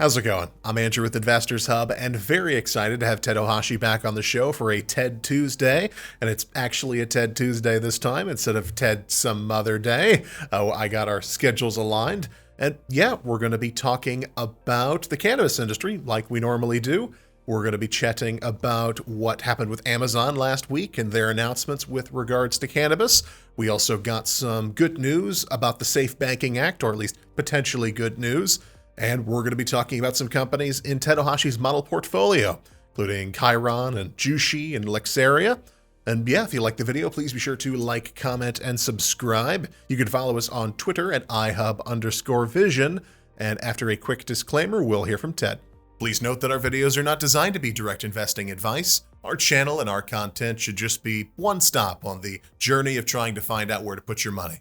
How's it going? I'm Andrew with Investors Hub and very excited to have Ted Ohashi back on the show for a TED Tuesday. And it's actually a TED Tuesday this time instead of TED some other day. I got our schedules aligned. And yeah, we're going to be talking about the cannabis industry like we normally do. We're going to be chatting about what happened with Amazon last week and their announcements with regards to cannabis. We also got some good news about the Safe Banking Act, or at least potentially good news. And we're going to be talking about some companies in Ted Ohashi's model portfolio, including Khiron and Jushi and Lexaria. And yeah, if you like the video, please be sure to like, comment, and subscribe. You can follow us on Twitter at ihub_vision. And after a quick disclaimer, we'll hear from Ted. Please note that our videos are not designed to be direct investing advice. Our channel and our content should just be one stop on the journey of trying to find out where to put your money.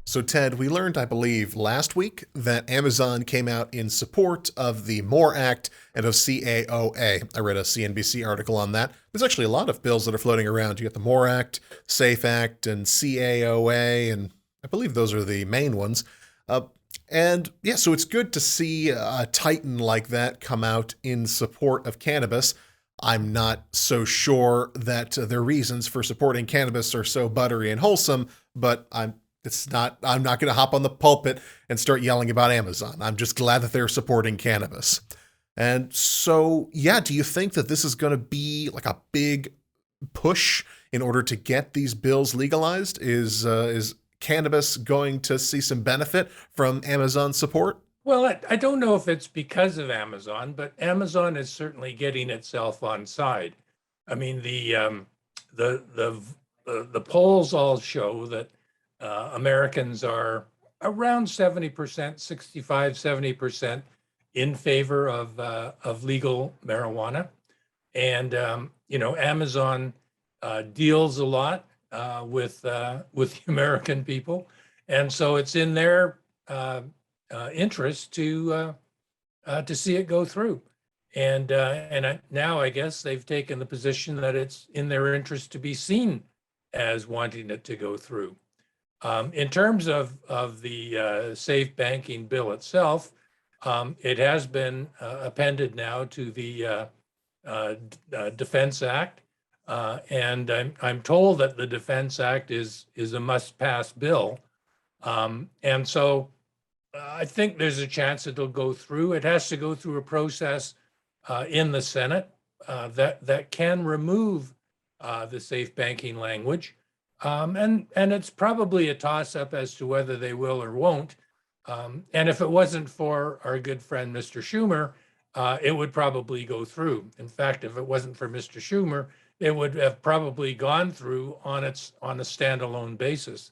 So Ted, we learned, I believe, last week that Amazon came out in support of the MORE Act and of CAOA. I read a CNBC article on that. There's actually a lot of bills that are floating around. You got the MORE Act, SAFE Act, and CAOA, and I believe those are the main ones. And yeah, so it's good to see a titan like that come out in support of cannabis. I'm not so sure that their reasons for supporting cannabis are so buttery and wholesome, but I'm not going to hop on the pulpit and start yelling about Amazon. I'm just glad that they're supporting cannabis. And so, yeah, do you think that this is going to be like a big push in order to get these bills legalized? Is cannabis going to see some benefit from Amazon's support? Well, I don't know if it's because of Amazon, but Amazon is certainly getting itself on side. I mean, the polls all show that Americans are around 70%, 65, 70% in favor of legal marijuana. And, Amazon deals a lot with the American people. And so it's in their interest to see it go through. And now I guess they've taken the position that it's in their interest to be seen as wanting it to go through. In terms of the safe banking bill itself, it has been appended now to the Defense Act, and I'm told that the Defense Act is a must-pass bill, and so I think there's a chance it'll go through. It has to go through a process in the Senate that can remove the safe banking language. And it's probably a toss-up as to whether they will or won't. And if it wasn't for our good friend, Mr. Schumer, it would probably go through. In fact, if it wasn't for Mr. Schumer, it would have probably gone through on a standalone basis.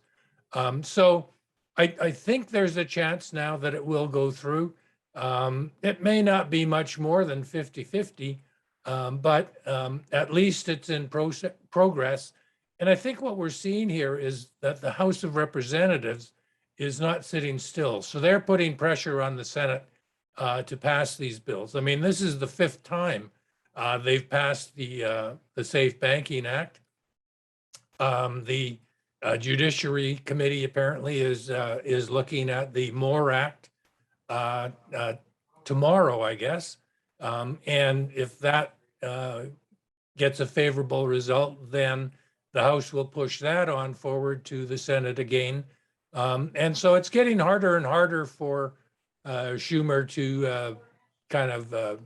So I think there's a chance now that it will go through. It may not be much more than 50-50, but at least it's in progress. And I think what we're seeing here is that the House of Representatives is not sitting still. So they're putting pressure on the Senate to pass these bills. I mean, this is the fifth time they've passed the Safe Banking Act. The Judiciary Committee apparently is looking at the MORE Act tomorrow, I guess. And if that gets a favorable result, then the House will push that on forward to the Senate again. And so it's getting harder and harder for Schumer to kind of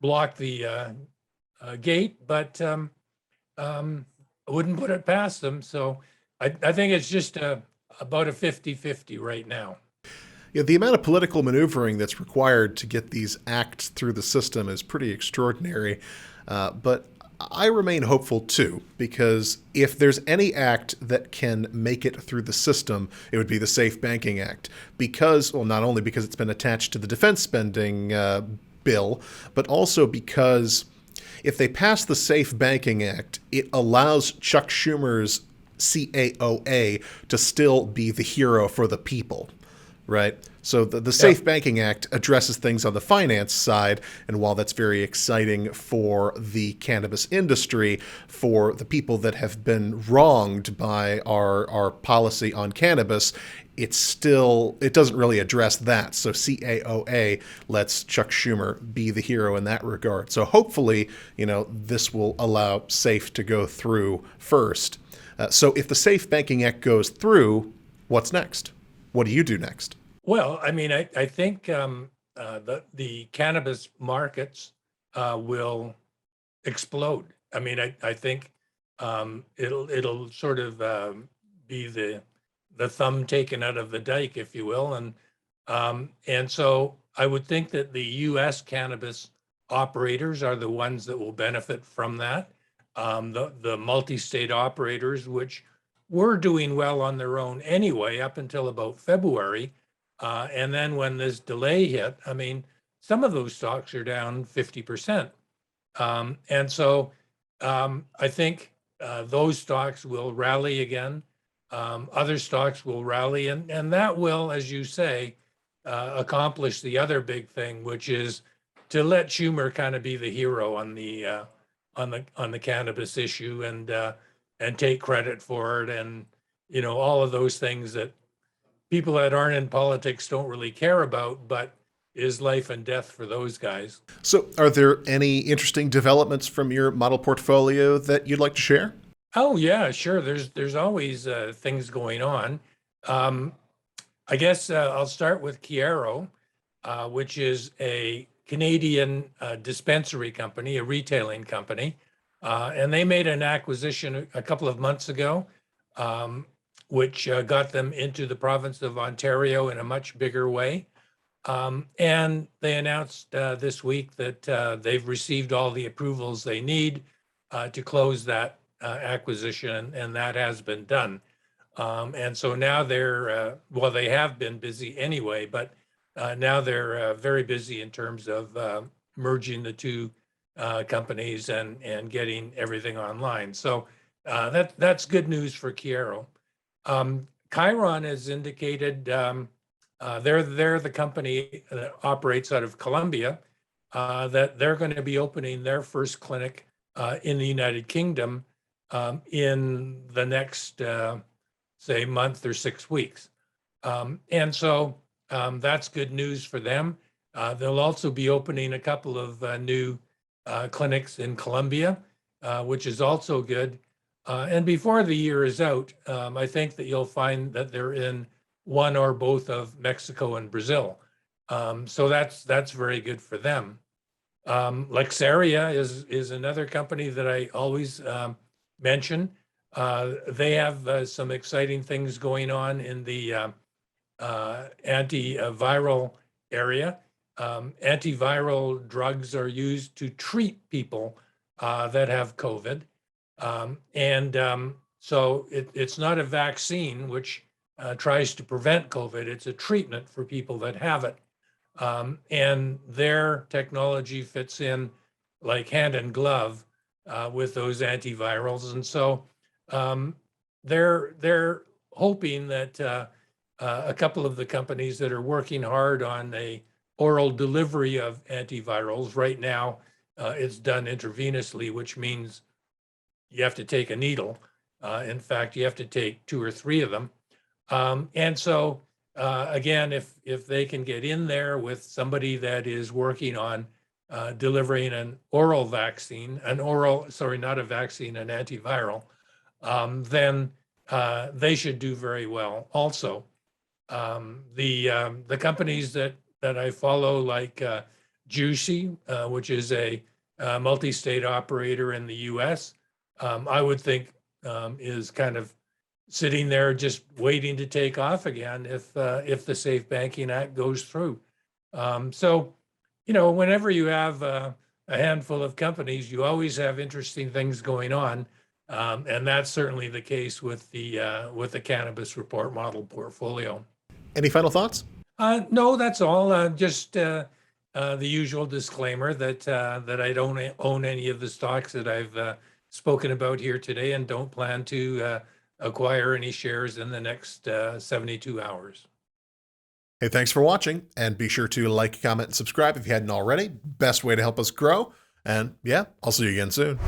block the gate, but I wouldn't put it past them. So I think it's just about a 50-50 right now. Yeah, the amount of political maneuvering that's required to get these acts through the system is pretty extraordinary. But I remain hopeful too, because if there's any act that can make it through the system, it would be the Safe Banking Act. Because, well, not only because it's been attached to the defense spending bill, but also because if they pass the Safe Banking Act, it allows Chuck Schumer's CAOA to still be the hero for the people. Right. So the Yeah. Safe Banking Act addresses things on the finance side, and while that's very exciting for the cannabis industry, for the people that have been wronged by our policy on cannabis, it doesn't really address that. So CAOA lets Chuck Schumer be the hero in that regard. So hopefully, this will allow SAFE to go through first. So if the Safe Banking Act goes through, what's next? What do you do next? Well, I mean, I think the cannabis markets will explode. I mean, I think it'll sort of be the thumb taken out of the dike, if you will, and so I would think that the U.S. cannabis operators are the ones that will benefit from that. The multi-state operators, which were doing well on their own anyway, up until about February, and then when this delay hit, I mean, some of those stocks are down 50%. And so I think those stocks will rally again. Other stocks will rally, and that will, as you say, accomplish the other big thing, which is to let Schumer kind of be the hero on the cannabis issue and take credit for it, and all of those things that people that aren't in politics don't really care about, but is life and death for those guys. So, are there any interesting developments from your model portfolio that you'd like to share? Oh yeah, sure. There's always things going on. Um, I guess I'll start with Khiron, which is a Canadian dispensary company, a retailing company, and they made an acquisition a couple of months ago, um, which got them into the province of Ontario in a much bigger way. And they announced this week that they've received all the approvals they need to close that acquisition, and that has been done. And so now well, they have been busy anyway, but now they're very busy in terms of merging the two companies and getting everything online. So that's good news for Khiron. Khiron has indicated they're the company that operates out of Colombia, that they're going to be opening their first clinic in the United Kingdom in the next, say, month or 6 weeks. And so that's good news for them. They'll also be opening a couple of new clinics in Colombia, which is also good. And before the year is out, I think that you'll find that they're in one or both of Mexico and Brazil. So that's very good for them. Lexaria is another company that I always mention. They have some exciting things going on in the antiviral area. Antiviral drugs are used to treat people that have COVID. So it's not a vaccine, which tries to prevent COVID. It's a treatment for people that have it. And their technology fits in like hand in glove with those antivirals. And so they're hoping that a couple of the companies that are working hard on a oral delivery of antivirals right now, it's done intravenously, which means you have to take a needle. In fact, you have to take 2 or 3 of them. And so, again, if they can get in there with somebody that is working on delivering an oral vaccine, not a vaccine, an antiviral, then they should do very well. Also, the companies that I follow, like Juicy, which is a multi-state operator in the U.S., I would think is kind of sitting there just waiting to take off again if the Safe Banking Act goes through. So, whenever you have a handful of companies, you always have interesting things going on, and that's certainly the case with the cannabis report model portfolio. Any final thoughts? No, that's all. Just the usual disclaimer that I don't own any of the stocks that I've spoken about here today, and don't plan to acquire any shares in the next 72 hours. Hey, thanks for watching, and be sure to like, comment, and subscribe if you hadn't already. Best way to help us grow. And yeah, I'll see you again soon.